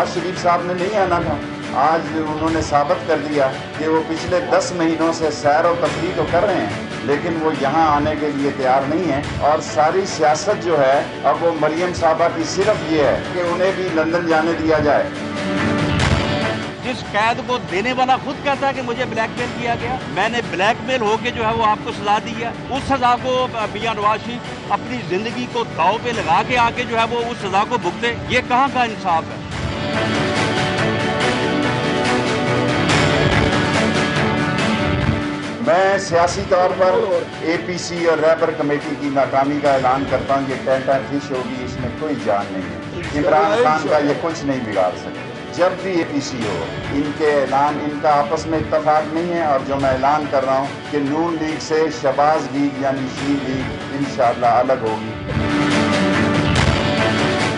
नवाज शरीफ साहब ने नहीं आना था। आज उन्होंने साबित कर दिया कि वो पिछले 10 महीनों से सैर और तफरीह तो कर रहे हैं, लेकिन वो यहाँ आने के लिए तैयार नहीं है। और सारी सियासत जो है अब वो मरियम साहबा की सिर्फ ये है कि उन्हें भी लंदन जाने दिया जाए। जिस कैद को देने वाला खुद कहता है कि मुझे ब्लैकमेल किया गया, मैंने ब्लैकमेल होके जो है वो आपको सजा दी है, उस सजा को मियां नवाज शरीफ अपनी जिंदगी को दांव पे लगा के आके जो है वो उस सजा को भुगते, ये कहाँ का इंसाफ है? मैं सियासी तौर पर APC और रैबर कमेटी की नाकामी का ऐलान करता हूँ। ये टेंटा फिश होगी, इसमें कोई जान नहीं है। इमरान खान का ये कुछ नहीं बिगाड़ सकते। जब भी APC हो, इनके ऐलान, इनका आपस में इत्तेफाक नहीं है। और जो मैं ऐलान कर रहा हूँ कि नून लीग से शहबाज लीग यानी शी लीग इंशाअल्लाह अलग होगी।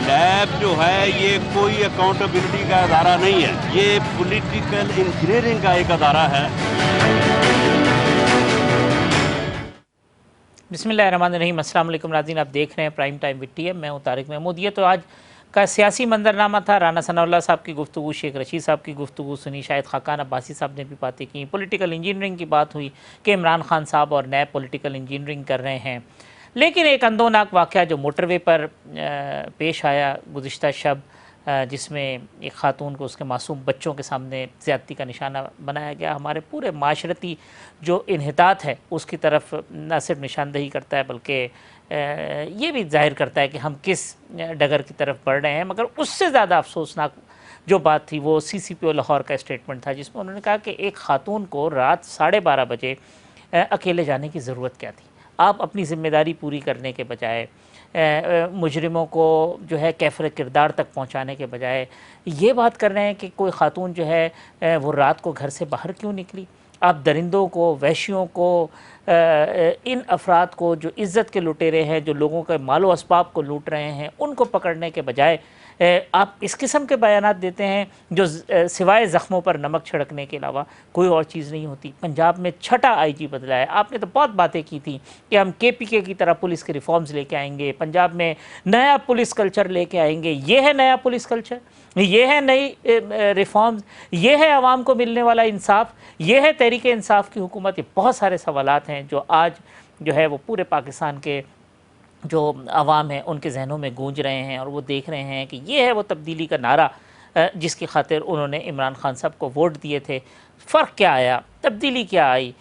नैब जो है ये कोई अकाउंटेबिलिटी का अदारा नहीं है, ये पॉलिटिकल इंजीनियरिंग का एक अदारा है। बिस्मिल्लाहिर्रहमानिर्रहीम। अस्सलाम वालेकुम नाज़रीन, आप देख रहे हैं प्राइम टाइम विद TM। मैं हूं तारिक महमूद। ये तो आज का सियासी मंजरनामा था। राना सनाउल्लाह साहब की गुफ्तगू, शेख रशीद साहब की गुफ्तगू सुनी, शायद खाकान अब्बासी साहब ने भी बातें की, पॉलिटिकल इंजीनियरिंग की बात हुई कि इमरान खान साहब और नैब पॉलिटिकल इंजीनियरिंग कर रहे हैं। लेकिन एक अंदोनाक वाक़या जो मोटरवे पर पेश आया गुज़िश्ता शब, जिसमें एक ख़ातून को उसके मासूम बच्चों के सामने ज़्यादती का निशाना बनाया गया, हमारे पूरे माशरती जो इन्हितात है उसकी तरफ न सिर्फ निशानदही करता है बल्कि ये भी जाहिर करता है कि हम किस डगर की तरफ बढ़ रहे हैं। मगर उससे ज़्यादा अफसोसनाक जो बात थी वो CCPO लाहौर का स्टेटमेंट था, जिसमें उन्होंने कहा कि एक ख़ातून को रात 12:30 बजे अकेले जाने की ज़रूरत क्या थी। आप अपनी ज़िम्मेदारी पूरी करने के बजाय, मुजरिमों को जो है कैफ़र किरदार तक पहुंचाने के बजाय ये बात कर रहे हैं कि कोई ख़ातून जो है वो रात को घर से बाहर क्यों निकली। आप दरिंदों को, वहशियों को, इन अफराद को जो इज़्ज़त के लुटेरे हैं, जो लोगों के मालो असबाब को लूट रहे हैं, उनको पकड़ने के बजाय आप इस किस्म के बयानात देते हैं जो सिवाय ज़ख्मों पर नमक छिड़कने के अलावा कोई और चीज़ नहीं होती। पंजाब में 6ठा IG बदला है। आपने तो बहुत बातें की थी कि हम KPK की तरह पुलिस के रिफॉर्म्स लेके आएंगे, पंजाब में नया पुलिस कल्चर लेके आएंगे। ये है नया पुलिस कल्चर, ये है नई रिफॉर्म्स, ये है आवाम को मिलने वाला इंसाफ, ये है तहरीक इंसाफ की हुकूमत। ये बहुत सारे सवालात हैं जो आज जो है वो पूरे पाकिस्तान के जो आवाम है उनके जहनों में गूंज रहे हैं और वो देख रहे हैं कि ये है वो तब्दीली का नारा जिसकी खातिर उन्होंने इमरान खान साहब को वोट दिए थे। फ़र्क क्या आया, तब्दीली क्या आई,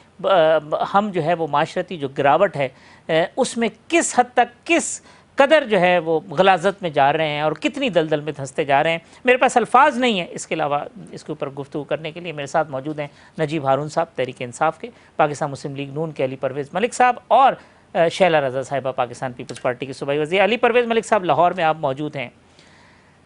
हम जो है वो माशरती जो गिरावट है उसमें किस हद तक, किस कदर जो है वो गलाजत में जा रहे हैं और कितनी दलदल में धंसते जा रहे हैं। मेरे पास अल्फाज नहीं है इसके अलावा इसके ऊपर गुफ्तगू करने के लिए। मेरे साथ मौजूद हैं नजीब हारून साहब तहरीक इंसाफ के, पाकिस्तान मुस्लिम लीग नून के अली परवेज़ मलिक साहब और शैला रज़ा साहिबा पाकिस्तान पीपल्स पार्टी की सूबाई वज़ीर। अली परवेज़ मलिक साहब, लाहौर में आप मौजूद हैं।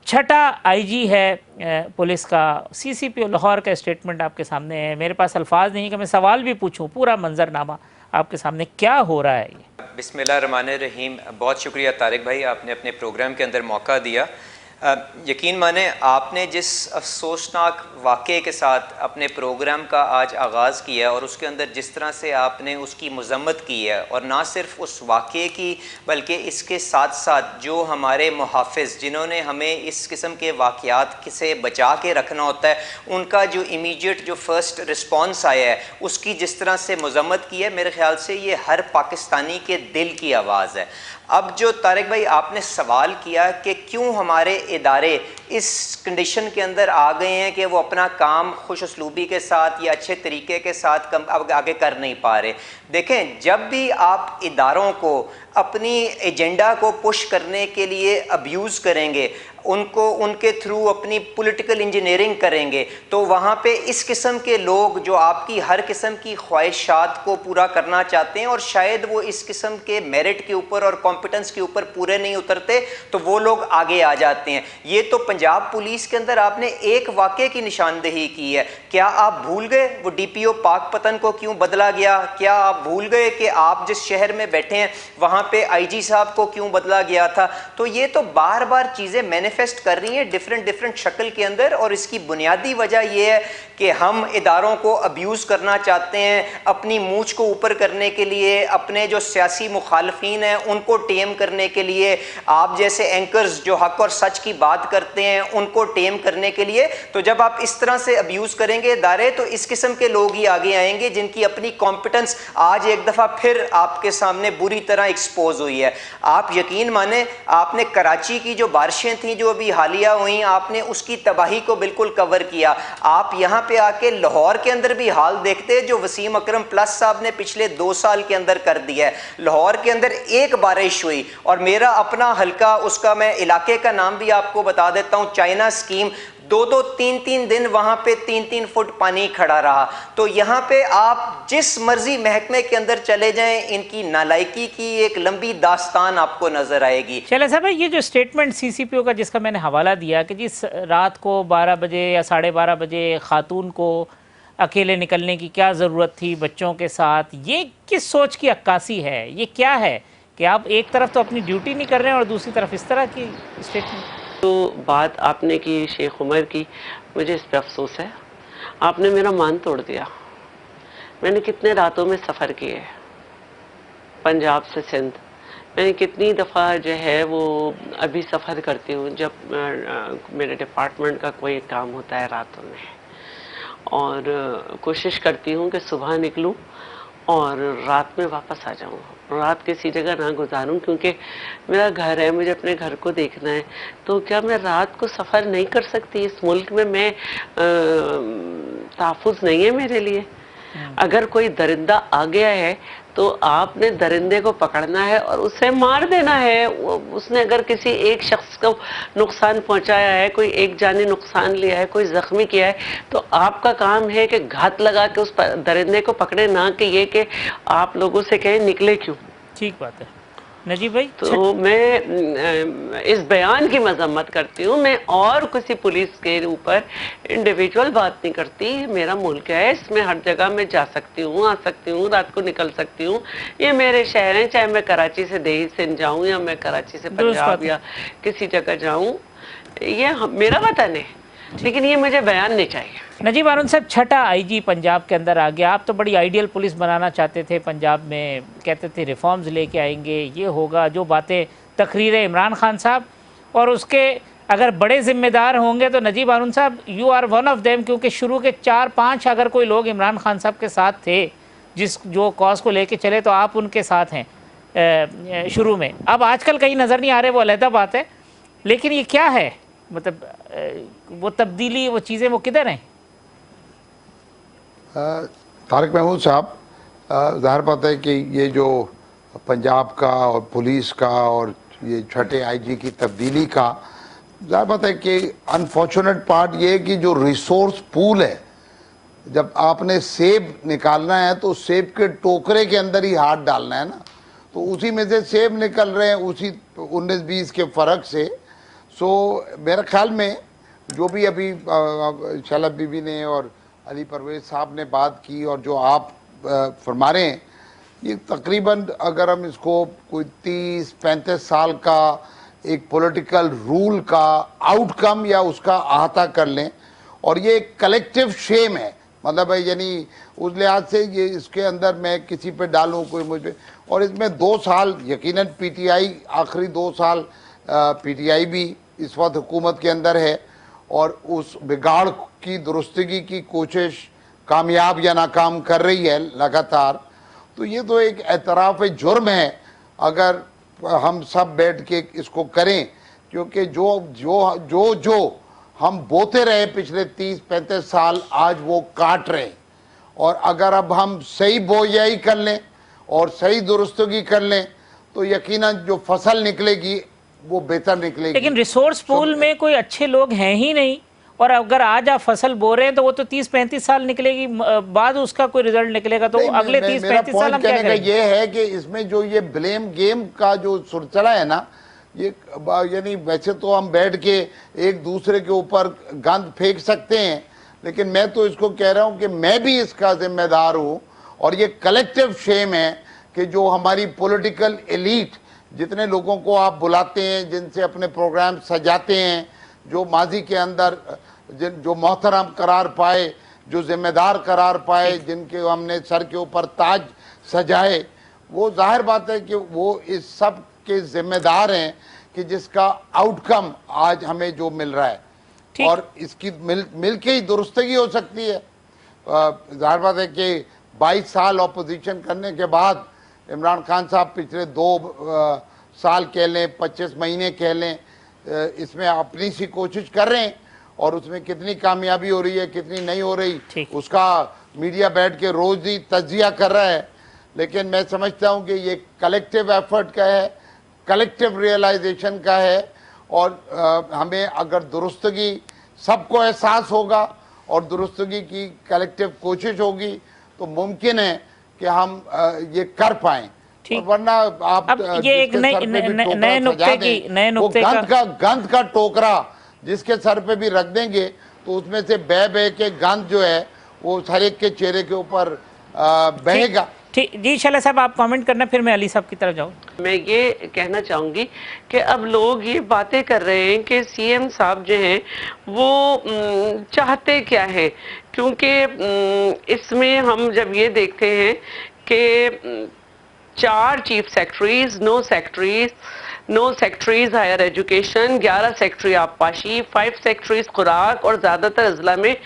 6ठा IG है पुलिस का, CCPO लाहौर का स्टेटमेंट आपके सामने है। मेरे पास अल्फाज नहीं कि मैं सवाल भी पूछूं, पूरा मंजरनामा आपके सामने क्या हो रहा है। ये बिस्मिल्लाहिर्रहमानिर्रहीम। बहुत शुक्रिया तारिक भाई, आपने अपने प्रोग्राम के अंदर मौका दिया। यकीन माने आपने जिस अफसोसनाक वाक़े के साथ अपने प्रोग्राम का आज आगाज़ किया और उसके अंदर जिस तरह से आपने उसकी मज़म्मत की है, और ना सिर्फ उस वाक़े की बल्कि इसके साथ साथ जो हमारे मुहाफ़िज़ जिन्होंने हमें इस किस्म के वाक़यात से बचा के रखना होता है, उनका जो इमीडिएट जो फ़र्स्ट रिस्पॉन्स आया है उसकी जिस तरह से मज़म्मत की है, मेरे ख़्याल से ये हर पाकिस्तानी के दिल की आवाज़ है। अब जो तारिक भाई आपने सवाल किया कि क्यों हमारे इदारे इस कंडीशन के अंदर आ गए हैं कि वो अपना काम खुश उसलूबी के साथ या अच्छे तरीके के साथ अब आगे कर नहीं पा रहे। देखें, जब भी आप इदारों को अपनी एजेंडा को पुश करने के लिए अब्यूज़ करेंगे, उनको उनके थ्रू अपनी पॉलिटिकल इंजीनियरिंग करेंगे, तो वहाँ पे इस किस्म के लोग जो आपकी हर किस्म की ख्वाहिशात को पूरा करना चाहते हैं और शायद वो इस किस्म के मेरिट के ऊपर और कॉम्पिटेंस के ऊपर पूरे नहीं उतरते, तो वो लोग आगे आ जाते हैं। ये तो पंजाब पुलिस के अंदर आपने एक वाक़े की निशानदेही की है। क्या आप भूल गए वो DPO पाकपतन को क्यों बदला गया? क्या आप भूल गए कि आप जिस शहर में बैठे हैं वहाँ पे IG साहब को क्यों बदला गया था? तो ये तो बार बार चीज़ें मैनिफेस्ट कर रही हैं डिफरेंट शक्ल के अंदर, और इसकी बुनियादी वजह यह है कि हम इदारों को अब्यूज़ करना चाहते हैं अपनी मूंछ को ऊपर करने के लिए, अपने जो सियासी मुखालफीन हैं उनको टेम करने के लिए, आप जैसे एंकर्स जो हक और सच की बात करते हैं उनको टेम करने के लिए। तो जब आप इस तरह से अब्यूज़ करेंगे इदारे, तो इस किस्म के लोग ही आगे आएंगे जिनकी अपनी कॉम्पिटेंस आज एक दफ़ा फिर आपके सामने बुरी तरह एक्सपोज हुई है। आप यकीन माने, आपने कराची की जो बारिशें थी जो अभी हालिया हुई, आपने उसकी तबाही को बिल्कुल कवर किया। आप यहाँ पे आके लाहौर के अंदर भी हाल देखते जो वसीम अकरम प्लस साहब ने पिछले 2 साल के अंदर कर दिया है। लाहौर के अंदर एक बारिश हुई, और मेरा अपना हल्का, उसका मैं इलाके का नाम भी आपको बता देता हूँ, चाइना स्कीम, 2-2, 3-3 दिन वहां पे 3-3 फुट पानी खड़ा रहा। तो यहाँ पे आप जिस मर्जी महकमे के अंदर चले जाएं, इनकी नालायकी की एक लंबी दास्तान आपको नजर आएगी। चले साहब, ये जो स्टेटमेंट CCPO का जिसका मैंने हवाला दिया कि जिस रात को 12 बजे या 12:30 बजे खातून को अकेले निकलने की क्या ज़रूरत थी बच्चों के साथ, ये किस सोच की अक्कासी है? ये क्या है कि आप एक तरफ तो अपनी ड्यूटी नहीं कर रहे हैं और दूसरी तरफ इस तरह की स्टेटमेंट? तो बात आपने की शेख उमर की, मुझे इस पर अफसोस है। आपने मेरा मान तोड़ दिया। मैंने कितने रातों में सफ़र किए पंजाब से सिंध। मैंने कितनी दफ़ा जो है वो अभी सफ़र करती हूँ जब मेरे डिपार्टमेंट का कोई काम होता है रातों में, और कोशिश करती हूँ कि सुबह निकलूँ और रात में वापस आ जाऊँ, रात किसी जगह ना गुजारूं, क्योंकि मेरा घर है, मुझे अपने घर को देखना है। तो क्या मैं रात को सफ़र नहीं कर सकती? इस मुल्क में मैं तहफ़्फ़ुज़ नहीं है मेरे लिए। अगर कोई दरिंदा आ गया है तो आपने दरिंदे को पकड़ना है और उसे मार देना है। उसने अगर किसी एक शख्स को नुकसान पहुंचाया है, कोई एक जानी नुकसान लिया है, कोई ज़ख्मी किया है, तो आपका काम है कि घात लगा के उस दरिंदे को पकड़े, ना कि ये कि आप लोगों से कहें निकले क्यों। ठीक बात है नजीब भाई। तो मैं इस बयान की मजम्मत करती हूँ। मैं और किसी पुलिस के ऊपर इंडिविजुअल बात नहीं करती। मेरा मुल्क है, इसमें हर जगह मैं जा सकती हूँ, आ सकती हूँ, रात को निकल सकती हूँ। ये मेरे शहर हैं, चाहे मैं कराची से देही सिंध जाऊँ या मैं कराची से पंजाब या किसी जगह जाऊँ, ये मेरा वतन है, लेकिन ये मुझे बयान नहीं चाहिए। नजीब हारून साहब, छठा IG पंजाब के अंदर आ गया। आप तो बड़ी आइडियल पुलिस बनाना चाहते थे पंजाब में, कहते थे रिफॉर्म्स लेके आएंगे, ये होगा, जो बातें तकरीर इमरान खान साहब और उसके अगर बड़े ज़िम्मेदार होंगे तो नजीब हारून साहब you are one of them, क्योंकि शुरू के 4-5 अगर कोई लोग इमरान खान साहब के साथ थे जो कॉज को लेके चले, तो आप उनके साथ हैं शुरू में। अब आजकल कहीं नज़र नहीं आ रहे, वो अलहदा बात है, लेकिन ये क्या है, मतलब वो तब्दीली, वो चीज़ें, वो किधर हैं? तारिक महमूद साहब, ज़ाहिर बात है कि ये जो पंजाब का और पुलिस का और ये छठे IG की तब्दीली का, ज़ाहिर बात है कि अनफॉर्चुनेट पार्ट ये है कि जो रिसोर्स पूल है, जब आपने सेब निकालना है तो सेब के टोकरे के अंदर ही हाथ डालना है ना, तो उसी में से सेब निकल रहे हैं, उसी 19-20 के फ़र्क से। सो मेरे ख्याल में जो भी अभी शलभ बीबी ने और अली परवेज़ साहब ने बात की और जो आप फरमा रहे हैं, ये तकरीबन अगर हम इसको कोई 30-35 साल का एक पॉलिटिकल रूल का आउटकम या उसका अहाता कर लें, और ये एक कलेक्टिव शेम है, मतलब है, यानी उस लिहाज से ये इसके अंदर मैं किसी पे डालूँ कोई मुझे, और इसमें 2 साल यकीनन PTI, आखिरी 2 साल PTI भी इस वक्त हुकूमत के अंदर है और उस बिगाड़ की दुरुस्तगी की कोशिश कामयाब या नाकाम कर रही है लगातार। तो ये तो एक एतराफ़ जुर्म है अगर हम सब बैठ के इसको करें, क्योंकि जो जो जो जो हम बोते रहे पिछले 30-35 साल, आज वो काट रहे हैं। और अगर अब हम सही बोयाई कर लें और सही दुरुस्तगी कर लें तो यकीनन जो फसल निकलेगी वो बेहतर निकलेगी। लेकिन रिसोर्स पूल में कोई अच्छे लोग हैं ही नहीं, और अगर आज आप फसल बो रहे हैं तो वो तो 30-35 साल निकलेगी, बाद उसका कोई रिजल्ट निकलेगा, तो अगले 30-35 साल हम क्या करेंगे? ये है कि इसमें जो ये ब्लेम गेम का जो सुरचड़ा है ना, ये यानी वैसे तो हम बैठ के एक दूसरे के ऊपर गंद फेंक सकते हैं, लेकिन मैं तो इसको कह रहा हूँ कि मैं भी इसका जिम्मेदार हूँ, और ये कलेक्टिव शेम है कि जो हमारी पॉलिटिकल एलीट, जितने लोगों को आप बुलाते हैं, जिनसे अपने प्रोग्राम सजाते हैं, जो माजी के अंदर जो मोहतरम करार पाए, जो जिम्मेदार करार पाए, जिनके हमने सर के ऊपर ताज सजाए, वो जाहिर बात है कि वो इस सब के जिम्मेदार हैं कि जिसका आउटकम आज हमें जो मिल रहा है, और इसकी मिल के ही दुरुस्तगी हो सकती है। जाहिर बात है कि 22 साल ऑपोजिशन करने के बाद इमरान खान साहब पिछले 2 साल कह लें, 25 महीने कह लें, इसमें अपनी सी कोशिश कर रहे हैं, और उसमें कितनी कामयाबी हो रही है, कितनी नहीं हो रही, उसका मीडिया बैठ के रोज ही तज्जिया कर रहा है। लेकिन मैं समझता हूं कि ये कलेक्टिव एफर्ट का है, कलेक्टिव रियलाइजेशन का है, और हमें अगर दुरुस्तगी सबको एहसास होगा और दुरुस्तगी की कलेक्टिव कोशिश होगी तो मुमकिन है कि हम ये कर पाएं। वरना आप ये एक नए नुक्ते गंद का टोकरा जिसके सर पे भी रख देंगे तो उसमें से बह के गंद जो है वो हर एक के चेहरे के ऊपर बहेगा। ठीक जी, शाला साहब आप कमेंट करना, फिर मैं अली साहब की तरफ जाऊँ। मैं ये कहना चाहूँगी कि अब लोग ये बातें कर रहे हैं कि सीएम साहब जो हैं वो चाहते क्या है, क्योंकि इसमें हम जब ये देखते हैं कि 4 चीफ सेक्रेटरीज, नो सेक्रेटरीज हायर एजुकेशन, 11 सेक्रेटरी आबपाशी, 5 सेक्रेटरीज खुराक, और ज़्यादातर अजला में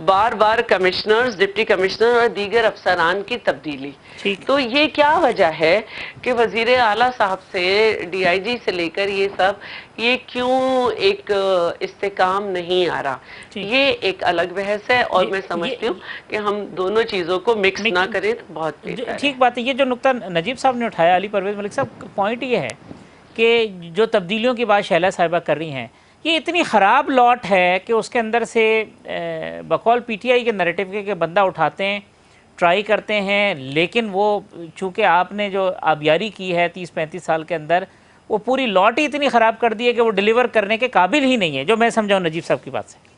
बार बार कमिश्नर्स, डिप्टी कमिश्नर और दीगर अफसरान की तब्दीली। तो ये क्या वजह है कि वज़ीर आला साहब से, DIG से लेकर ये सब, ये क्यों एक इस्तेकाम नहीं आ रहा? ये एक अलग बहस है, और मैं समझती हूँ कि हम दोनों चीज़ों को मिक्स ना करें तो बहुत ठीक बात है। ये जो नुक्ता नजीब साहब ने उठाया, अली परवेज़ मलिक साहब, पॉइंट ये है कि जो तब्दीलियों की बात शैला साहिबा कर रही हैं, ये इतनी ख़राब लॉट है कि उसके अंदर से बकौल PTI के नैरेटिव के बंदा उठाते हैं, ट्राई करते हैं, लेकिन वो चूँकि आपने जो आबियारी की है 30-35 साल के अंदर, वो पूरी लॉट ही इतनी ख़राब कर दी है कि वो डिलीवर करने के काबिल ही नहीं है, जो मैं समझाऊँ नजीब साहब की बात से।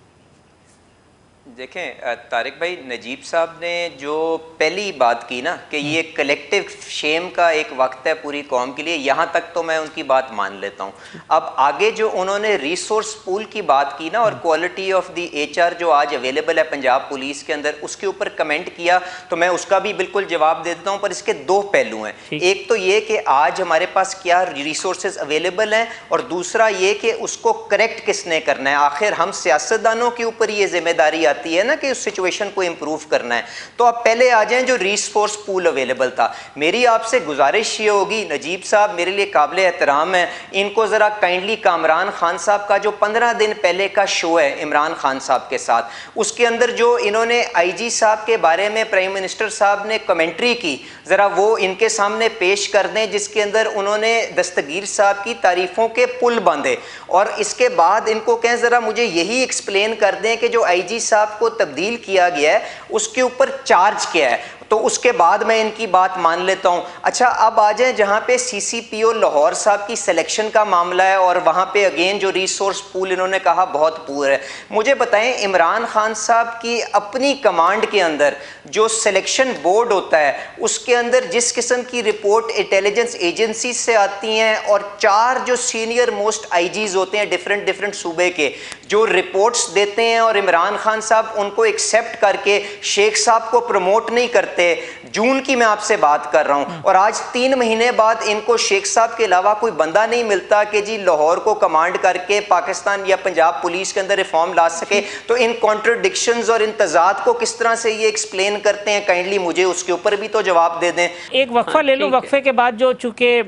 देखें तारिक भाई, नजीब साहब ने जो पहली बात की ना कि ये कलेक्टिव शेम का एक वक्त है पूरी कौम के लिए, यहाँ तक तो मैं उनकी बात मान लेता हूँ। अब आगे जो उन्होंने रिसोर्स पूल की बात की ना, और क्वालिटी ऑफ द HR जो आज अवेलेबल है पंजाब पुलिस के अंदर, उसके ऊपर कमेंट किया, तो मैं उसका भी बिल्कुल जवाब दे देता हूँ। पर इसके 2 पहलू हैं। एक तो ये कि आज हमारे पास क्या रिसोर्सेज अवेलेबल हैं, और दूसरा ये कि उसको करेक्ट किसने करना है। आखिर हम सियासतदानों के ऊपर ये जिम्मेदारी आती है ना कि उस सिचुएशन को इंप्रूव करना है। तो आप पहले आ जाएं जो रिसोर्स पूल अवेलेबल था। मेरी आपसे गुजारिश ये होगी, नजीब साहब मेरे लिए काबिल एहतराम है, इनको ज़रा काइंडली कामरान खान साहब का जो 15 दिन पहले का शो है इमरान खान साहब के साथ, उसके अंदर जो इन्होंने IG साहब के बारे में प्राइम मिनिस्टर साहब ने कमेंट्री की, ज़रा वो इनके सामने पेश कर दें, जिसके अंदर उन्होंने दस्तगीर साहब की तारीफ़ों के पुल बांधे, और इसके बाद इनको कहें ज़रा मुझे यही एक्सप्लेन कर दें कि जो IG साहब को तब्दील किया गया है उसके ऊपर चार्ज क्या है, तो उसके बाद मैं इनकी बात मान लेता हूं। अच्छा, अब आ जाए जहां पे CCPO लाहौर साहब की सिलेक्शन का मामला है, और वहां पे अगेन जो रिसोर्स पूल इन्होंने कहा बहुत पुअर है। मुझे बताएं, इमरान खान साहब की अपनी कमांड के अंदर जो सिलेक्शन बोर्ड होता है, उसके अंदर जिस किस्म की रिपोर्ट इंटेलिजेंस एजेंसी से आती हैं, और 4 जो सीनियर मोस्ट IGs होते हैं डिफरेंट सूबे के, जो रिपोर्ट्स देते हैं, और इमरान खान साहब उनको एक्सेप्ट करके शेख साहब को प्रमोट नहीं करते। जून की मैं आपसे बात कर रहा हूं, और आज 3 महीने बाद इनको शेख साहब के अलावा कोई banda नहीं मिलता कि जी लाहौर को कमांड करके पाकिस्तान या पंजाब पुलिस के अंदर रिफॉर्म ला सके। तो इन कॉन्ट्रडिक्शंस और इन तजाद को किस तरह से ये एक्सप्लेन करते हैं, काइंडली मुझे उसके ऊपर भी तो जवाब दे दें। एक वक्फा ले लूँ, वक्फे के बाद जो चूँकि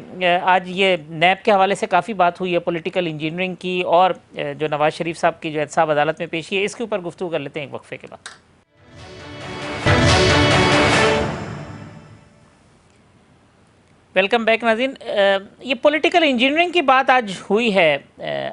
आज ये नैब के हवाले से काफ़ी बात हुई है पॉलिटिकल इंजीनियरिंग की, और जो नवाज शरीफ साहब की जो एहतसाब अदालत में पेशी है, इसके ऊपर गुफ्तगू कर लेते हैं एक वक्फे के बाद। वेलकम बैक नाज़रीन। ये पॉलिटिकल इंजीनियरिंग की बात आज हुई है।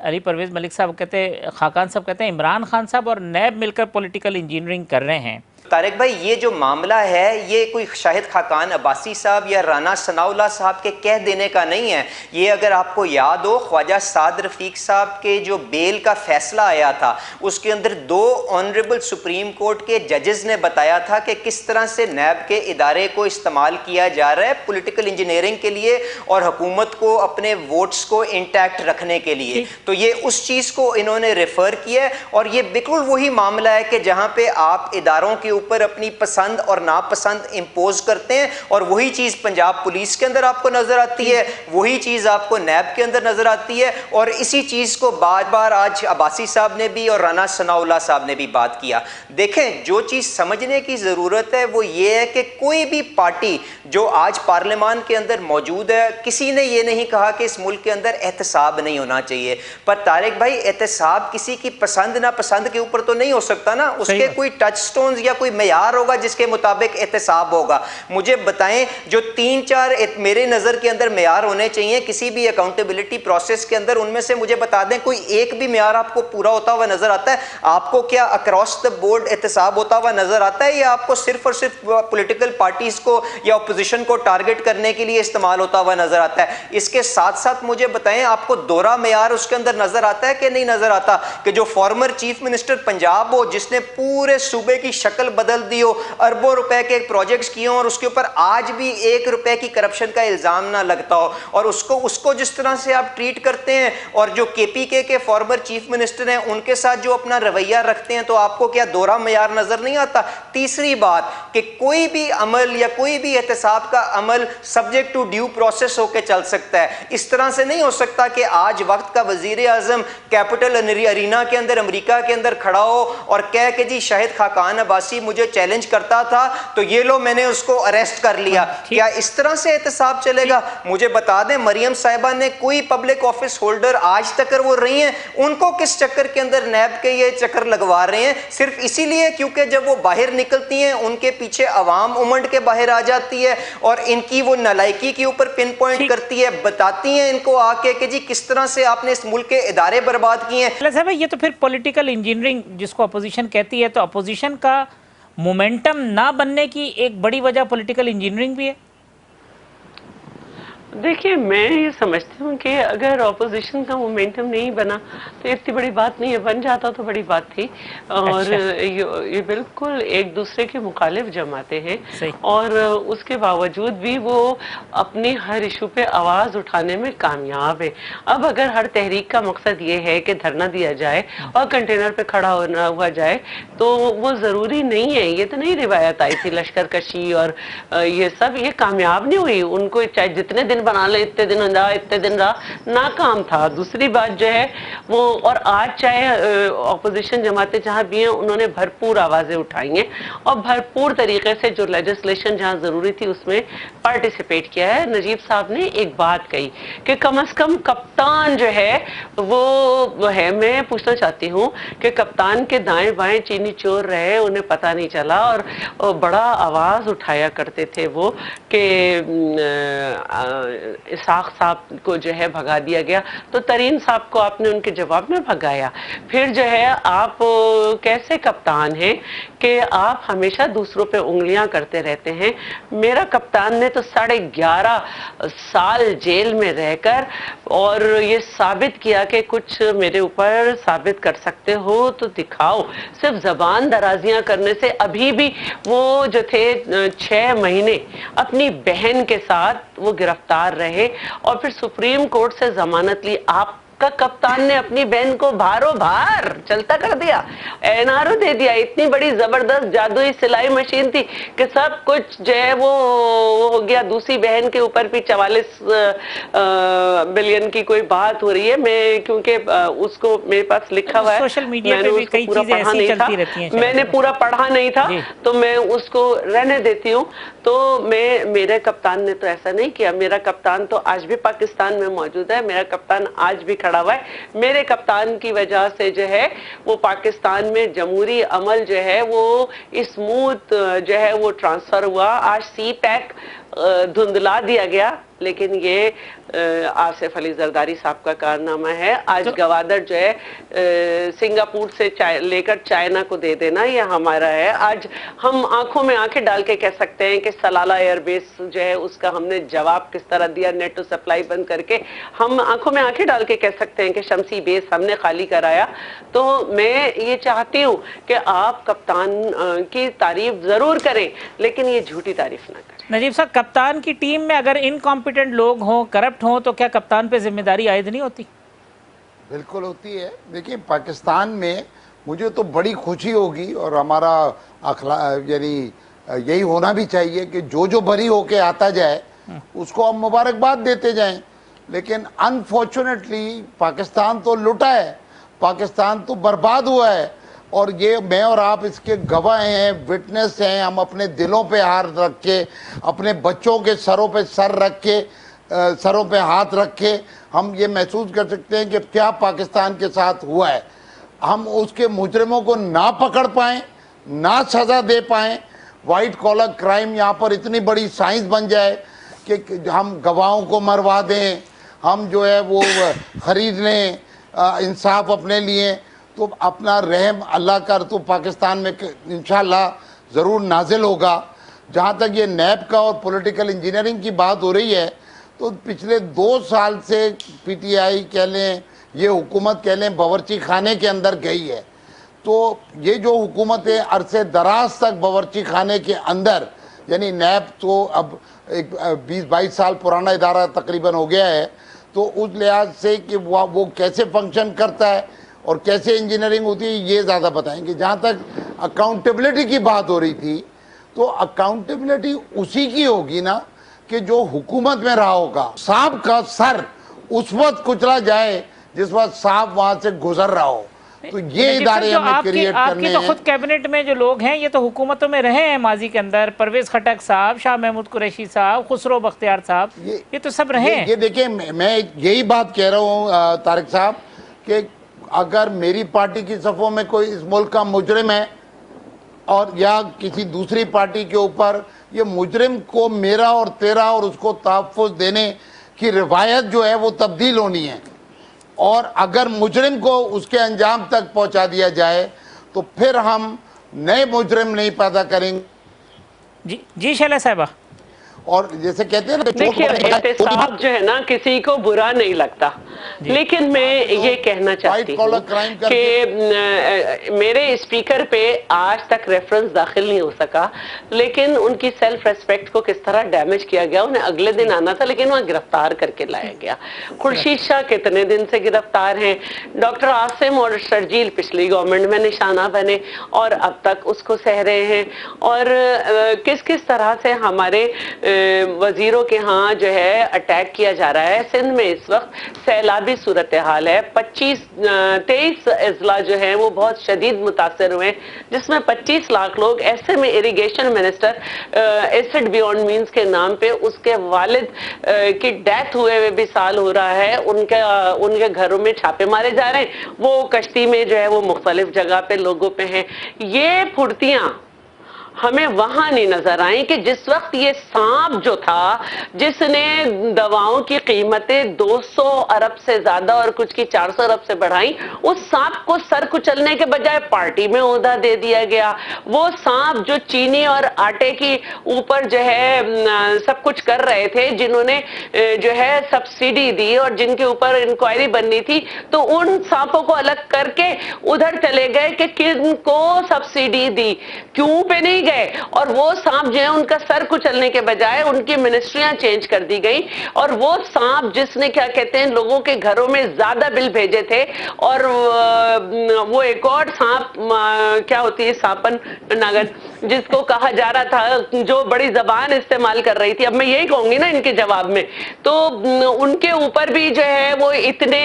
अली परवेज़ मलिक साहब कहते हैं, खाकान साहब कहते हैं इमरान खान साहब और नैब मिलकर पॉलिटिकल इंजीनियरिंग कर रहे हैं। तारिक भाई, ये जो मामला है ये कोई शाहिद खाकान अब्बासी साहब या राना सनाउल्लाह साहब के कह देने का नहीं है। ये अगर आपको याद हो, ख्वाजा साद रफीक साहब के जो बेल का फैसला आया था, उसके अंदर 2 ऑनरेबल सुप्रीम कोर्ट के जजेस ने बताया था कि किस तरह से नैब के इदारे को इस्तेमाल किया जा रहा है पॉलिटिकल इंजीनियरिंग के लिए और हुकूमत को अपने वोट्स को इंटैक्ट रखने के लिए। तो ये उस चीज़ को इन्होंने रेफर किया है, और ये बिल्कुल वही मामला है कि जहाँ पे आप इदारों के ऊपर अपनी पसंद और नापसंद इम्पोज करते हैं, और वही चीज़ पंजाब पुलिस के अंदर आपको नज़र आती है, वही चीज़ आपको नैब के अंदर नज़र आती है। और इसी चीज़ को बार बार आज अब्बासी साहब ने भी और राना सनाउल्लाह साहब ने भी बात किया। देखें, जो चीज़ समझने की ज़रूरत है वो ये है कि कोई भी पार्टी जो आज पार्लियामान के अंदर मौजूद है, किसी ने ये नहीं कहा कि इस मुल्क के अंदर एहतसाब नहीं होना चाहिए, पर तारिक भाई एहतसाब किसी की पसंद ना पसंद के ऊपर तो नहीं हो सकता ना, उसके कोई टच स्टोन्स या कोई मेयार होगा जिसके मुताबिक एहतसाब होगा। मुझे बताएं, जो 3-4 मेरे नज़र के अंदर मेयार होने चाहिए किसी भी अकाउंटेबिलिटी प्रोसेस के अंदर, उनमें से मुझे बता दें कोई एक भी मेयार आपको पूरा होता हुआ नजर आता है? आपको क्या अक्रॉस द बोर्ड एहतसाब होता हुआ नजर आता है, या आपको सिर्फ और सिर्फ पॉलिटिकल पार्टीज को या ऑपोजिशन को टारगेट करने के लिए इस्तेमाल होता हुआ नजर आता है? इसके साथ साथ मुझे बताएं, आपको दोहरा मेयार उसके अंदर नजर आता है कि नहीं नजर आता, कि जो फॉर्मर चीफ मिनिस्टर पंजाब हो, जिसने पूरे सूबे की शक्ल बदल दी हो, अरबों रुपए के प्रोजेक्ट्स किए हो, और उसके ऊपर आज भी 1 रुपए की करप्शन का इल्जाम ना लगता हो, और उसको जिस तरह से आप ट्रीट करते हैं, और जो केपीके के फॉर्मर चीफ मिनिस्टर हैं उनके साथ जो अपना रवैया रखते हैं, तो आपको क्या दोहरा मेयार नजर नहीं आता? तीसरी बात कि कोई भी अमल या कोई भी एहतसाब का अमल सब्जेक्ट टू ड्यू प्रोसेस होकर चल सकता है। इस तरह से नहीं हो सकता कि आज वक्त का वजीर आजम कैपिटल अरीना के अंदर अमेरिका के अंदर खड़ा हो और कह के जी शाहिद खाकान अब्बासी मुझे चैलेंज करता था तो ये लो मैंने उसको अरेस्ट कर लिया। क्या इस तरह से एहतसाब चलेगा? मुझे बता दें, मरियम साहिबा ने कोई पब्लिक ऑफिस होल्डर आज तक वो रही हैं, उनको किस चक्कर के अंदर नैब के ये चक्कर लगवा रहे हैं? सिर्फ इसीलिए क्योंकि जब वो बाहर निकलती हैं उनके पीछे अवाम उमड़ के बाहर आ जाती है और इनकी वो नालायकी के ऊपर पिन पॉइंट करती है, बताती हैं इनको आके कि जी किस तरह से आपने इस मुल्क के इदारे बर्बाद किए हैं। ये तो फिर पॉलिटिकल इंजीनियरिंग जिसको अपोजिशन कहती है, तो अपोजिशन का मोमेंटम ना बनने की एक बड़ी वजह पॉलिटिकल इंजीनियरिंग भी है। देखिए, मैं ये समझती हूँ कि अगर ऑपोजिशन का मोमेंटम नहीं बना तो इतनी बड़ी बात नहीं है, बन जाता तो बड़ी बात थी। और ये बिल्कुल एक दूसरे के मुखालिफ जमाते हैं और उसके बावजूद भी वो अपनी हर इशू पे आवाज़ उठाने में कामयाब है। अब अगर हर तहरीक का मकसद ये है कि धरना दिया जाए और कंटेनर पे खड़ा होना हुआ जाए तो वो ज़रूरी नहीं है। ये तो नहीं रिवायत आई थी लश्कर कशी और ये सब, ये कामयाब नहीं हुई। उनको चाहे जितने दिन बना ले, इतने दिन रहा, नाकाम था। दूसरी बात जो है वो, और आज चाहे ऑपोजिशन जमाते जहां भी हैं उन्होंने भरपूर आवाजें उठाई हैं और भरपूर तरीके से जो लेजिस्लेशन जहां जरूरी थी उसमें पार्टिसिपेट किया है। नजीब साहब ने एक बात कही कि कम से कम कप्तान जो है वो है, मैं पूछना चाहती हूँ कि कप्तान के दाएं बाएं चीनी चोर रहे, उन्हें पता नहीं चला और बड़ा आवाज उठाया करते थे वो कि इसाक साहब को जो है भगा दिया गया, तो तरीन साहब को आपने उनके जवाब में भगाया। फिर जो है आप कैसे कप्तान हैं कि आप हमेशा दूसरों पे उंगलियां करते रहते हैं। मेरा कप्तान ने तो 11.5 साल जेल में रहकर और ये साबित किया कि कुछ मेरे ऊपर साबित कर सकते हो तो दिखाओ। सिर्फ जबान दराजियां करने से, अभी भी वो जो थे 6 महीने अपनी बहन के साथ वो गिरफ्तार रहे और फिर सुप्रीम कोर्ट से जमानत ली। आपका कप्तान ने अपनी बहन को भारो भार चलता कर दिया, एनआरओ दे दिया। इतनी बड़ी जबरदस्त जादुई सिलाई मशीन थी कि सब कुछ जो है वो हो गया। दूसरी बहन के ऊपर भी 44 बिलियन की कोई बात हो रही है। मैं क्योंकि उसको मेरे पास लिखा हुआ है, सोशल मीडिया पे भी कई चीजें ऐसी चलती रहती हैं, मैंने पूरा पढ़ा नहीं था तो मैं उसको रहने देती हूँ। तो मेरे कप्तान ने तो ऐसा नहीं किया। मेरा कप्तान तो आज भी पाकिस्तान में मौजूद है, मेरा कप्तान आज भी खड़ा हुआ है। मेरे कप्तान की वजह से जो है वो पाकिस्तान में जमहूरी अमल जो है वो स्मूथ जो है वो ट्रांसफर हुआ। आज सी पैक धुंधला दिया गया, लेकिन ये आसिफ अली जरदारी साहब का कारनामा है। आज गवादर जो है सिंगापुर से लेकर चाइना को दे देना, ये हमारा है। आज हम आंखों में आंखें डाल के कह सकते हैं कि सलाला एयरबेस जो है उसका हमने जवाब किस तरह दिया, नेटो सप्लाई बंद करके। हम आंखों में आंखें डाल के कह सकते हैं कि शमसी बेस हमने खाली कराया। तो मैं ये चाहती हूँ कि आप कप्तान की तारीफ जरूर करें, लेकिन ये झूठी तारीफ ना करें। नजीब साहब, कप्तान की टीम में अगर इनकॉम्पिटेंट लोग हों, करप्ट हों, तो क्या कप्तान पे जिम्मेदारी आयद नहीं होती? बिल्कुल होती है। देखिए, पाकिस्तान में मुझे तो बड़ी खुशी होगी और हमारा यानी यही होना भी चाहिए कि जो बरी होके आता जाए उसको हम मुबारकबाद देते जाएं। लेकिन अनफॉर्चुनेटली पाकिस्तान तो लुटा है, पाकिस्तान तो बर्बाद हुआ है और ये मैं और आप इसके गवाह हैं, विटनेस हैं। हम अपने दिलों पे हाथ रख के, अपने बच्चों के सरों पे सर रख के, सरों पे हाथ रख के हम ये महसूस कर सकते हैं कि क्या पाकिस्तान के साथ हुआ है। हम उसके मुजरिमों को ना पकड़ पाएँ, ना सज़ा दे पाएँ, वाइट कॉलर क्राइम यहाँ पर इतनी बड़ी साइंस बन जाए कि हम गवाहों को मरवा दें, हम जो है वो ख़रीद लें इंसाफ अपने लिए, तो अपना रहम अल्लाह कर तो पाकिस्तान में इंशाअल्लाह ज़रूर नाजिल होगा। जहाँ तक ये नैब का और पॉलिटिकल इंजीनियरिंग की बात हो रही है, तो पिछले 2 साल से पीटीआई कह लें, ये हुकूमत कह लें, बावर्ची खाने के अंदर गई है। तो ये जो हुकूमत है अरसे दराज तक बावर्ची खाने के अंदर, यानी नैब तो अब एक 20-22 साल पुराना इदारा तकरीबन हो गया है, तो उस लिहाज से कि वो कैसे फंक्शन करता है और कैसे इंजीनियरिंग होती है ये ज़्यादा बताएंगे। जहाँ तक अकाउंटेबिलिटी की बात हो रही थी, तो अकाउंटेबिलिटी उसी की होगी ना कि जो हुकूमत में रहा होगा। सांप का सर उस वक्त कुचला जाए जिस वक्त सांप वहाँ से गुजर रहा हो। तो ये इदारे हमें क्रिएट करने हैं। तो खुद कैबिनेट में जो लोग हैं ये तो हुकूमतों में रहे हैं माजी के अंदर, परवेज खटक साहब, शाह महमूद कुरैशी साहब, खुसरो बख्तियार साहब, ये तो सब रहे हैं। ये देखिए, मैं यही बात कह रहा हूँ तारिक साहब कि अगर मेरी पार्टी की सफ़ों में कोई इस मुल्क का मुजरिम है और या किसी दूसरी पार्टी के ऊपर, ये मुजरिम को मेरा और तेरा और उसको तहफ़्फ़ुज़ देने की रिवायत जो है वो तब्दील होनी है। और अगर मुजरिम को उसके अंजाम तक पहुंचा दिया जाए तो फिर हम नए मुजरिम नहीं पैदा करेंगे। जी शैला साहिबा। और जैसे कहते हैं ना, देखिए एहतसाब जो है ना किसी को बुरा नहीं लगता, लेकिन मैं ये कहना चाहती हूँ कि मेरे स्पीकर पे आज तक रेफरेंस दाखिल नहीं हो सका, लेकिन उनकी सेल्फ रेस्पेक्ट को किस तरह डैमेज किया गया। उन्हें अगले दिन आना था लेकिन वहाँ गिरफ्तार करके लाया गया। खुर्शीद शाह कितने दिन से गिरफ्तार हैं, डॉक्टर आसिम और शर्जील पिछली गवर्नमेंट में निशाना बने और अब तक उसको सह रहे हैं। और किस किस तरह से हमारे वजीरों के यहाँ जो है अटैक किया जा रहा है। सिंध में इस वक्त सैलाबी सूरत हाल है। 23 अजला जो है वो बहुत शदीद मुतासर हुए, जिसमें 25 लाख लोग, ऐसे में irrigation minister acid beyond means के नाम पे उसके वालिद की डेथ हुए हुए भी साल हो रहा है। उनके घरों में छापे मारे जा रहे हैं, वो कश्ती में जो है वो मुख्तलिफ जगह पे लोगों पे हैं। ये फुर्तियां हमें वहां नहीं नजर आई कि जिस वक्त ये सांप जो था जिसने दवाओं की कीमतें 200 अरब से ज्यादा और कुछ की 400 अरब से बढ़ाई, उस सांप को सर कुचलने के बजाय पार्टी में ओहदा दे दिया गया। वो सांप जो चीनी और आटे की ऊपर जो है सब कुछ कर रहे थे, जिन्होंने जो है सब्सिडी दी और जिनके ऊपर इंक्वायरी बननी थी, तो उन सांपों को अलग करके उधर चले गए कि किनको सब्सिडी दी, क्यों पे नहीं गए। और वो सांप जो है उनका सर कुचलने के बजाय उनकी मिनिस्ट्रियां चेंज कर दी गई। और वो सांप जिसने क्या कहते हैं लोगों के घरों में ज्यादा बिल भेजे थे, और वो एक और सांप क्या होती है सांपन नागन, जिसको कहा जा रहा था, जो बड़ी जबान इस्तेमाल कर रही थी, अब मैं यही कहूंगी ना इनके जवाब में, तो उनके ऊपर भी जो है वो इतने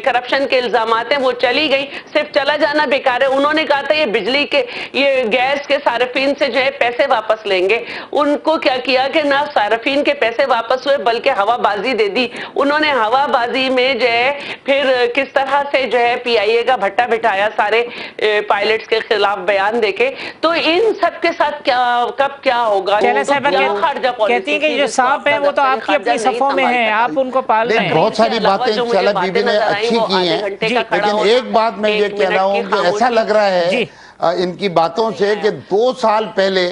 करप्शन के इल्जामात हैं, वो चली गई। सिर्फ चला जाना बेकार है। उन्होंने कहा था ये बिजली के, ये गैस के सार्फिन से जो है पैसे वापस लेंगे। उनको क्या किया कि ना सार्फिन के पैसे वापस हुए बल्कि हवाबाजी दे दी उन्होंने। हवाबाजी में जो है फिर किस तरह से जो है पीआईए का भट्टा बिठाया सारे पायलट्स के खिलाफ बयान देके। तो इन सब के साथ क्या कब क्या होगा। कहती है कि जो सांप है वो तो आपकी अपनी सफों में है, आप उनको पाल रहे हैं। बहुत सारी बातें शैला बीबी ने अच्छी की हैं, लेकिन एक बात मैं ये कह रहा हूँ कि ऐसा लग रहा है इनकी बातों से कि 2 साल पहले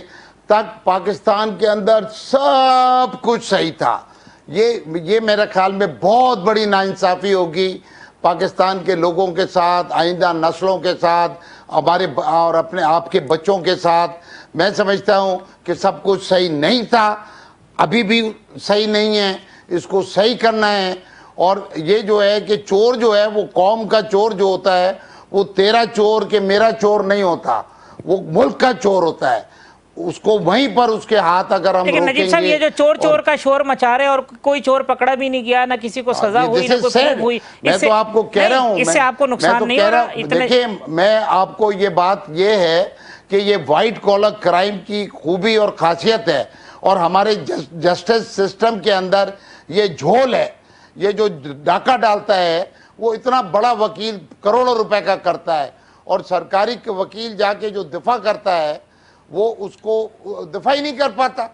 तक पाकिस्तान के अंदर सब कुछ सही था। ये मेरे ख्याल में बहुत बड़ी नाइंसाफी होगी पाकिस्तान के लोगों के साथ, आइंदा नस्लों के साथ, हमारे और अपने आपके बच्चों के साथ। मैं समझता हूँ कि सब कुछ सही नहीं था, अभी भी सही नहीं है, इसको सही करना है। और ये जो है कि चोर जो है वो कौम का चोर जो होता है वो तेरा चोर के मेरा चोर नहीं होता, वो मुल्क का चोर होता है। उसको वहीं पर उसके हाथ अगर हम लेकिन नजीब साहब, ये जो चोर का शोर मचा रहे और कोई चोर पकड़ा भी नहीं गया, ना किसी को सजा हुई, ना कोई प्रूफ हुई, मैं तो आपको कह रहा हूं, इससे आपको नुकसान नहीं हो रहा? देखिए, मैं आपको ये बात ये है कि ये व्हाइट कॉलर क्राइम की खूबी और खासियत है, और हमारे जस्टिस सिस्टम के अंदर ये झोल है। ये जो डाका डालता है वो इतना बड़ा वकील करोड़ों रुपए का करता है, और सरकारी वकील जाके जो दिफा करता है वो उसको दिफा ही नहीं कर पाता।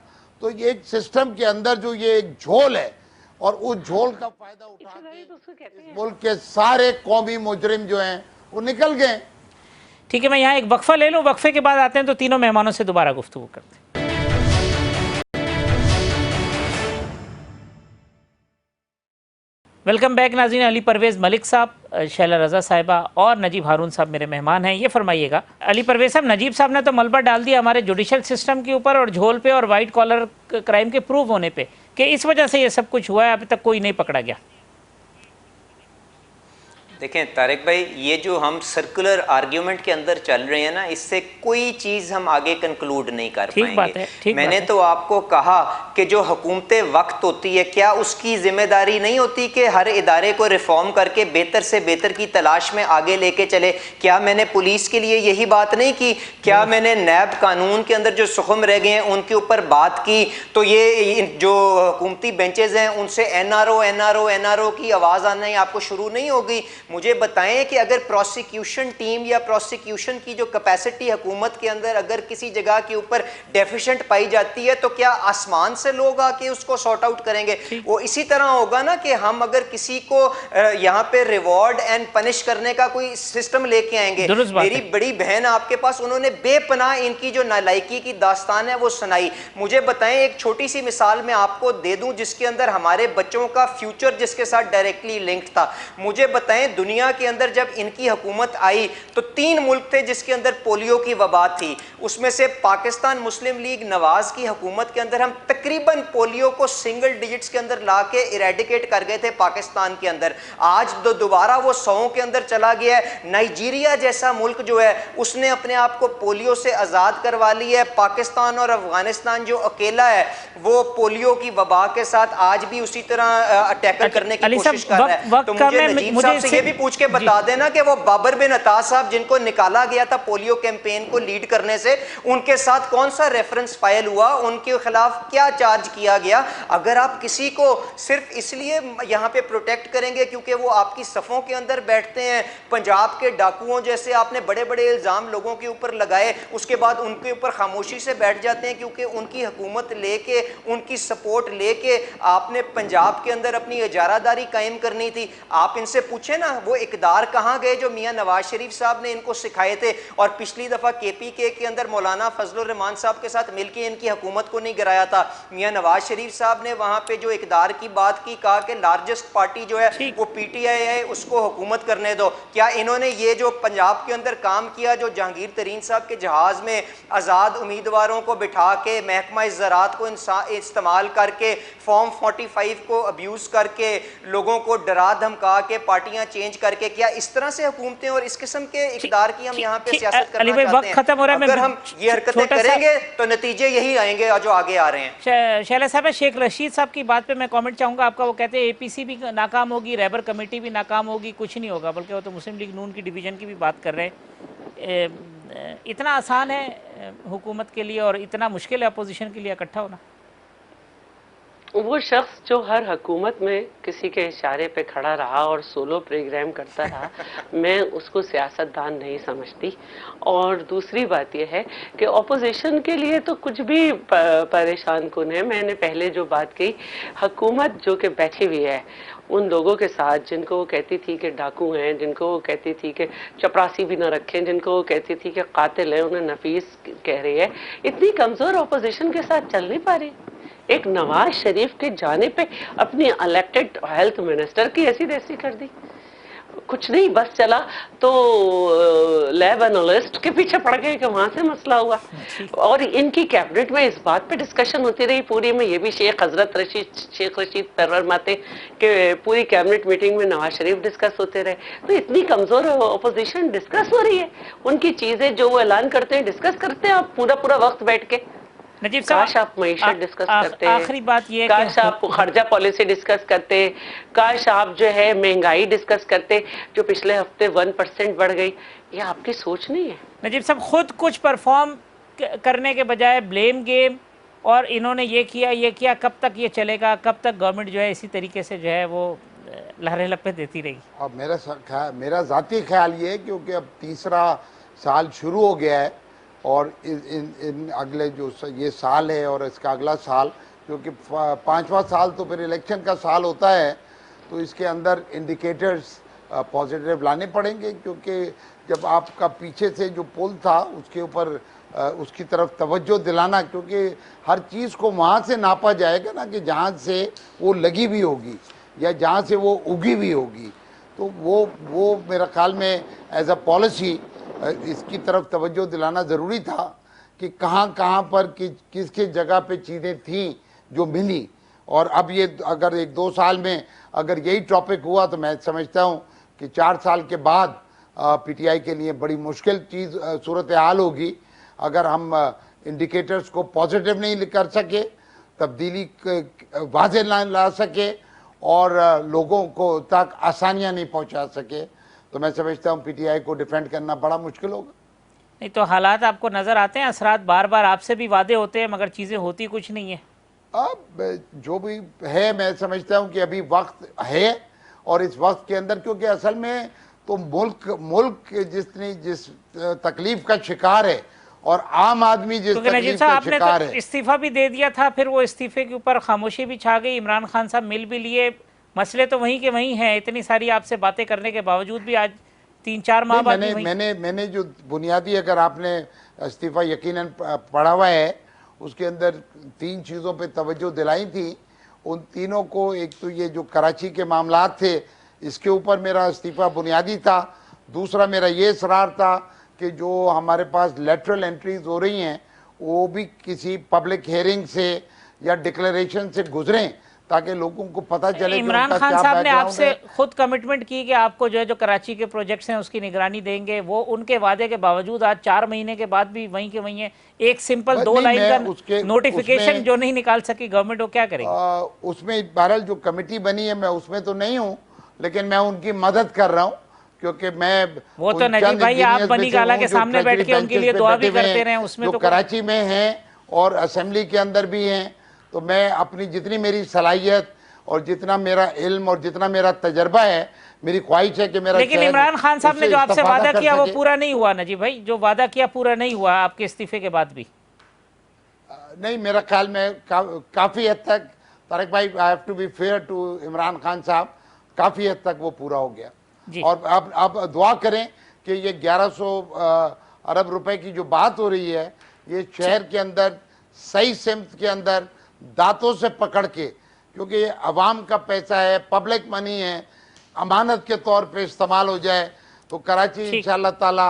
तो ये एक सिस्टम के अंदर जो ये एक झोल है, और उस झोल का फायदा उठा के मुल्क के सारे कौमी मुजरिम जो हैं वो निकल गए। ठीक है, मैं यहाँ एक वक्फा ले लूँ, वक्फे के बाद आते हैं तो तीनों मेहमानों से दोबारा गुफ्तगू करते हैं। वेलकम बैक नाज़रीन। अली परवेज़ मलिक साहब, शैला रज़ा साहिबा और नजीब हारून साहब मेरे मेहमान हैं। ये फरमाइएगा, अली परवेज़ साहब, नजीब साहब ने तो मलबा डाल दिया हमारे जुडिशल सिस्टम के ऊपर और झोल पे और वाइट कॉलर क्राइम के प्रूव होने पे कि इस वजह से ये सब कुछ हुआ है, अभी तक कोई नहीं पकड़ा गया। देखें तारिक भाई, ये जो हम सर्कुलर आर्ग्यूमेंट के अंदर चल रहे हैं ना, इससे कोई चीज़ हम आगे कंक्लूड नहीं कर पाएंगे। मैंने तो आपको कहा कि जो हुकूमत वक्त होती है, क्या उसकी जिम्मेदारी नहीं होती कि हर इदारे को रिफॉर्म करके बेहतर से बेहतर की तलाश में आगे लेके चले? क्या मैंने पुलिस के लिए यही बात नहीं की? क्या मैंने नैब कानून के अंदर जो सुखम रह गए हैं उनके ऊपर बात की? तो ये जो हुकूमती बेंचेज हैं उनसे एनआरओ की आवाज़ आना आपको शुरू नहीं होगी? मुझे बताएं कि अगर प्रोसिक्यूशन टीम या प्रोसिक्यूशन की जो कैपेसिटी हुकूमत के अंदर अगर किसी जगह के ऊपर डेफिशिएंट पाई जाती है तो क्या आसमान से लोग आके उसको सॉर्ट आउट करेंगे? वो इसी तरह होगा ना कि हम अगर किसी को यहाँ पे रिवॉर्ड एंड पनिश करने का कोई सिस्टम लेके आएंगे। मेरी बड़ी बहन आपके पास, उन्होंने बेपनाह इनकी जो नालायकी की दास्तान है वो सुनाई। मुझे बताएं, एक छोटी सी मिसाल मैं आपको दे दूं जिसके अंदर हमारे बच्चों का फ्यूचर जिसके साथ डायरेक्टली लिंक्ड था। मुझे बताएं, दुनिया के अंदर जब इनकी हुकूमत आई तो 3 मुल्क थे जिसके अंदर पोलियो की वबा थी। उसमें से पाकिस्तान मुस्लिम लीग नवाज की हुकूमत के अंदर हम तकरीबन पोलियो को सिंगल डिजिट्स के अंदर लाके इरेडिकेट कर गए थे पाकिस्तान के अंदर। आज दोबारा वो 100 के अंदर चला गया है। नाइजीरिया जैसा मुल्क जो है उसने अपने आप को पोलियो से आज़ाद करवा ली है। पाकिस्तान और अफगानिस्तान जो अकेला है वो पोलियो की वबा के साथ आज भी उसी तरह टैकल करने की कोशिश कर रहा है। तो मुझे नजीब साहब से ये भी पूछ के बता देना कि वो बाबर बिन अता साहब जिनको निकाला गया था पोलियो कैंपेन को लीड करने से, उनके साथ कौन सा रेफरेंस फाइल हुआ, उनके खिलाफ क्या चार्ज किया गया? अगर आप किसी को सिर्फ इसलिए यहाँ पे प्रोटेक्ट करेंगे क्योंकि वो आपकी सफ़ों के अंदर बैठते हैं, पंजाब के डाकुओं जैसे आपने बड़े बड़े इल्ज़ाम लोगों के ऊपर लगाए, उसके बाद उनके ऊपर खामोशी से बैठ जाते हैं क्योंकि उनकी हुकूमत लेके, उनकी सपोर्ट लेके आपने पंजाब के अंदर अपनी इजारादारी कायम करनी थी। आप इनसे पूछे ना वो इकदार कहाँ गए जो मियां नवाज शरीफ साहब ने इनको सिखाए थे, और पिछली दफ़ा KPK के अंदर मौलाना फजलुर रहमान साहब के साथ मिलकर इनकी हुकूमत को नहीं गिराया था। मियां नवाज शरीफ साहब ने वहाँ पे जो इकदार की बात की, कहा कि लार्जेस्ट पार्टी जो है वो PTI है, उसको हुकूमत करने दो। क्या इन्होंने ये जो पंजाब के अंदर काम किया, जो जहांगीर तरीन साहब के जहाज़ में आज़ाद उम्मीदवारों को बिठा के महकमा ज़राअत को इस्तेमाल करके फॉर्म 45 को अब्यूज़ करके लोगों को डरा धमका के पार्टियां चेंज करके, क्या इस तरह से हुकूमतें और इस किस्म के इकदार की हम यहाँ पे सियासत करना चाहते हैं? अगर हम ये हरकतें करेंगे तो नतीजे यही आएंगे जो आगे आ रहे हैं। शैला साहब, शेख रशीद साहब की बात पे मैं कमेंट चाहूँगा आपका। वो कहते हैं APC भी नाकाम होगी, रैबर कमेटी भी नाकाम होगी, कुछ नहीं होगा, बल्कि वो तो मुस्लिम लीग नून की डिवीज़न की भी बात कर रहे हैं। इतना आसान है हुकूमत के लिए और इतना मुश्किल है अपोजिशन के लिए इकट्ठा होना? वो शख्स जो हर हुकूमत में किसी के इशारे पे खड़ा रहा और सोलो प्रोग्राम करता रहा, मैं उसको सियासतदान नहीं समझती। और दूसरी बात यह है कि अपोजिशन के लिए तो कुछ भी परेशान कुन है। मैंने पहले जो बात कही, हुकूमत जो कि बैठी हुई है उन लोगों के साथ जिनको वो कहती थी कि डाकू हैं, जिनको वो कहती थी कि चपरासी भी ना रखें, जिनको वो कहती थी कि कातिल हैं, उन्हें नफीस कह रही है, इतनी कमज़ोर अपोजिशन के साथ चल नहीं पा रही। एक नवाज शरीफ के जाने पे अपनी इलेक्टेड हेल्थ मिनिस्टर की ऐसी तैसी कर दी। कुछ नहीं, बस चला तो लैब एनालिस्ट के पीछे पड़ गए कि वहां से मसला हुआ। और इनकी कैबिनेट में इस बात पे डिस्कशन होती रही पूरी में, ये भी शेख रशीद फरमाते कि पूरी कैबिनेट मीटिंग में नवाज शरीफ डिस्कस होते रहे। तो इतनी कमजोर अपोजिशन डिस्कस हो रही है, उनकी चीजें जो वो ऐलान करते हैं डिस्कस करते हैं आप पूरा वक्त बैठ के। नजीब साहब, काश आप मईशत डिस्कस करते, आखिरी बात ये, काश आप खर्चा पॉलिसी डिस्कस करते, काश आप जो है महंगाई डिस्कस करते जो पिछले हफ्ते 1% बढ़ गई। ये आपकी सोच नहीं है। नजीब साहब, खुद कुछ परफॉर्म करने के बजाय ब्लेम गेम और इन्होंने ये किया, कब तक ये चलेगा? कब तक गवर्नमेंट जो है इसी तरीके से जो है वो लहरें लपे देती रहेगी? अब मेरा ज़ाती ख्याल ये है, क्योंकि अब तीसरा साल शुरू हो गया है और इन अगले जो ये साल है और इसका अगला साल, क्योंकि 5वां साल तो फिर इलेक्शन का साल होता है, तो इसके अंदर इंडिकेटर्स पॉजिटिव लाने पड़ेंगे। क्योंकि जब आपका पीछे से जो पुल था उसके ऊपर उसकी तरफ तवज्जो दिलाना, क्योंकि हर चीज़ को वहाँ से नापा जाएगा ना कि जहाँ से वो लगी भी होगी या जहाँ से वो उगी भी होगी, तो वो मेरा ख्याल में एज अ पॉलिसी इसकी तरफ तवज्जो दिलाना ज़रूरी था कि कहाँ पर किस जगह पे चीज़ें थीं जो मिली। और अब ये अगर 1-2 साल में अगर यही टॉपिक हुआ तो मैं समझता हूँ कि 4 साल के बाद पीटीआई के लिए बड़ी मुश्किल सूरत हाल होगी अगर हम इंडिकेटर्स को पॉजिटिव नहीं कर सके, तब्दीली वाज़ेह ना ला सके और लोगों को तक आसानियाँ नहीं पहुँचा सके, तो मैं समझता हूँ पीटीआई को डिफेंड करना बड़ा मुश्किल होगा। नहीं तो हालात आपको नज़र आते हैं, असरात बार बार आपसे भी वादे होते हैं मगर चीज़ें होती कुछ नहीं है। अब जो भी है मैं समझता हूँ कि अभी वक्त है और इस वक्त के अंदर, क्योंकि असल में तो मुल्क जिस तकलीफ का शिकार है और आम आदमी जिस तकलीफ का शिकार है। इस्तीफा भी दे दिया था, फिर वो इस्तीफे के ऊपर खामोशी भी छा गई, इमरान खान साहब मिल भी लिए, मसले तो वहीं के वहीं हैं। इतनी सारी आपसे बातें करने के बावजूद भी आज 3-4 माह बाद मैंने जो बुनियादी, अगर आपने इस्तीफा यकीनन पढ़ा हुआ है, उसके अंदर 3 चीज़ों पे तवज्जो दिलाई थी। उन तीनों को, एक तो ये जो कराची के मामलात थे इसके ऊपर मेरा इस्तीफा बुनियादी था, दूसरा मेरा ये इसरार था कि जो हमारे पास लेटरल एंट्रीज हो रही हैं वो भी किसी पब्लिक हियरिंग से या डिक्लेरेशन से गुजरें ताकि लोगों को पता चले। इमरान खान साहब ने आपसे खुद कमिटमेंट की कि आपको जो है जो कराची के प्रोजेक्ट्स हैं उसकी निगरानी देंगे, वो उनके वादे के बावजूद आज 4 महीने के बाद भी वहीं के वहीं है। एक सिंपल 2 लाइन का नोटिफिकेशन जो नहीं निकाल सकी गवर्नमेंट, वो क्या करेगी? उसमें बहरहाल जो कमेटी बनी है मैं उसमें तो नहीं हूँ, लेकिन मैं उनकी मदद कर रहा हूँ, क्योंकि मैं वो तो नजीब भाई आप बनी गाला के सामने बैठ के उनके लिए दुआ भी करते रहे, उसमें तो कराची में हैं और असेंबली के अंदर भी हैं, तो मैं अपनी जितनी मेरी सलाहियत और जितना मेरा इल्म और जितना मेरा तजर्बा है, मेरी ख्वाहिश है कि मेरा। लेकिन इमरान खान साहब ने जो आपसे वादा किया वो पूरा नहीं हुआ नजीब भाई, जो वादा किया पूरा नहीं हुआ आपके इस्तीफे के बाद भी। नहीं, मेरा ख्याल में काफ़ी हद तक तारिक भाई, I have to be fair to Imran Khan साहब, काफ़ी हद तक वो पूरा हो गया। और अब दुआ करें कि ये 1100 अरब रुपए की जो बात हो रही है, ये शहर के अंदर सही सिमत के अंदर दांतों से पकड़ के, क्योंकि ये अवाम का पैसा है, पब्लिक मनी है, अमानत के तौर पे इस्तेमाल हो जाए तो कराची इंशाअल्लाह ताला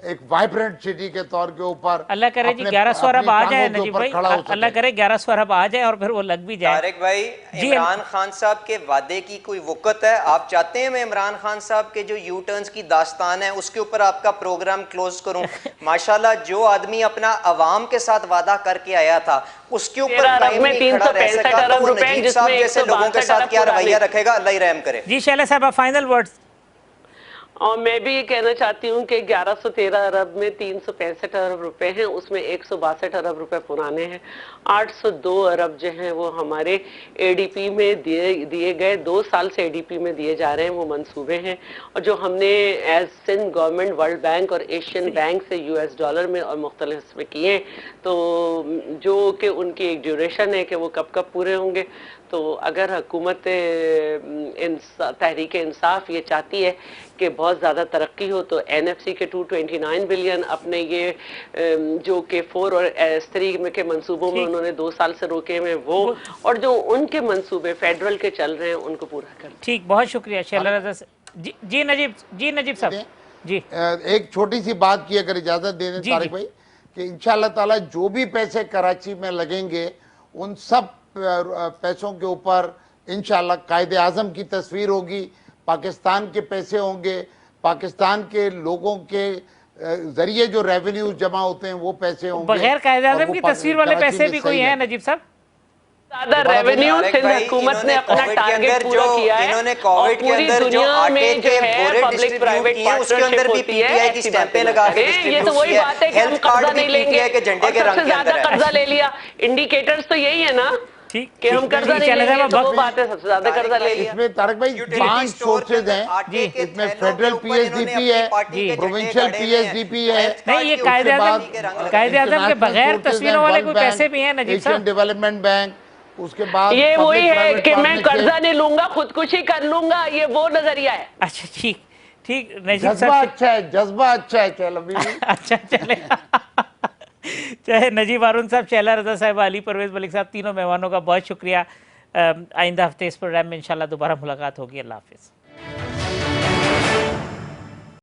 एक वाइब्रेंट सिटी के तौर के ऊपर अल्लाह करे जी 1100 अरब आ जाए नजीब भाई, अल्लाह करे 1100 अरब आ जाए और फिर वो लग भी जाए। तारिक भाई, इमरान खान साहब के वादे की कोई वक़्त है? आप चाहते हैं मैं इमरान खान साहब के जो यू टर्न्स की दास्तान है उसके ऊपर आपका प्रोग्राम क्लोज करूं? माशाल्लाह जो आदमी अपना अवाम के साथ वादा करके आया था उसके ऊपर कायम नहीं खड़ा रह सका, तो वो नजीब साहब जैसे लोगों के साथ क्या रवैया रखेगा? अल्लाह ही रहम करे। जी शैला साहब, फाइनल वर्ड्स। और मैं भी ये कहना चाहती हूँ कि 1113 अरब में 365 अरब रुपए हैं, उसमें 162 अरब रुपए पुराने हैं, 802 अरब जो हैं वो हमारे एडीपी में दिए गए 2 साल से एडीपी में दिए जा रहे हैं, वो मंसूबे हैं। और जो हमने as Sindh government world bank और एशियन बैंक से US डॉलर में और मुख्तलिफ में किए, तो जो कि उनकी एक ड्यूरेशन है कि वो कब कब पूरे होंगे। तो अगर हुकूमत तहरीक इंसाफ ये चाहती है कि बहुत ज़्यादा तरक्की हो तो NFC के 229 बिलियन अपने ये जो कि 4 और S3 में के मंसूबों में उन्होंने 2 साल से रोके हुए वो, और जो उनके मंसूबे फेडरल के चल रहे हैं उनको पूरा कर। ठीक, बहुत शुक्रिया शैला रज़ा। जी नजीब साहब जी। एक छोटी सी बात की अगर इजाजत दे दें जी, तारिक जी। भाई, कि इंशाल्लाह ताला जो भी पैसे कराची में लगेंगे उन सब पैसों के ऊपर इंशाल्लाह कायदे आजम की तस्वीर होगी, पाकिस्तान के पैसे होंगे, पाकिस्तान के लोगों के जरिए जो रेवेन्यू जमा होते हैं वो पैसे होंगे। बगैर कायदे और आजम वो की तस्वीर वाले कराची पैसे में भी सही कोई है लगे। नजीब साहब? ज्यादा रेवेन्यू तारिक सिंध भाई, हुकूमत ने इन्होंने अपना कोविड के टारगेट अंदर पूरा जो- किया है इन्होंने और कोविड के पूरी अंदर जो दुनिया आटे में के जो है बोरे पब्लिक डिस्ट्रीब्यूट प्राइवेट किए, उसके अंदर पार्टनरशिप भी होती है, पीटीआई की ऐसी स्टैंपें बातें लगा मत के करें। ये तो डिस्ट्रीब्यूट वही किया। बात है कि हम हेल्थ कार्ड कर्जा भी नहीं लेंगे पीटीआई के झंडे और के रंग सबसे के अंदर ज्यादा है। कर्जा ले लिया। इंडिकेटर्स तो यही है ना ठीक कि हम कर्जा नहीं चले लेंगे, तो वो वक्त बात है सबसे ज्यादा कर्जा ले लिया। इसमें तारक भाई यूटिलिटी 5 स्टोर के सोर्सेज अंदर आटे हैं, के इसमें थैलों के फेडरल ऊपर इन्होंने पीएसडीपी अपनी है, पार्टी के झंडे प्रोविंशियल गाड़े हुए हैं। पीएसडीपी है, हेल्थ नहीं, कार्ड ये के कायदे ऊपर आजम पार्टी के रंग लगे। कायदे आजम के बगैर तस्वीरों वाले कोई पैसे भी हैं नजीब एशियन साहब? डेवलपमेंट बैंक, उसके बाद ये वही public है private कि मैं partnership। कर्जा नहीं लूंगा, खुदकुशी कर लूंगा, ये वो नजरिया है। अच्छा ठीक नजीब जज्बा साहब अच्छा है, जज्बा अच्छा है। चल अभी भी अच्छा चले चाहे नजीब हारून साहब, शैला रजा साहब, अली परवेज मलिक साहब, तीनों मेहमानों का बहुत शुक्रिया। आइंदा हफ्ते इस प्रोग्राम में इंशाल्लाह दोबारा मुलाकात होगी। अल्लाह हाफिज़।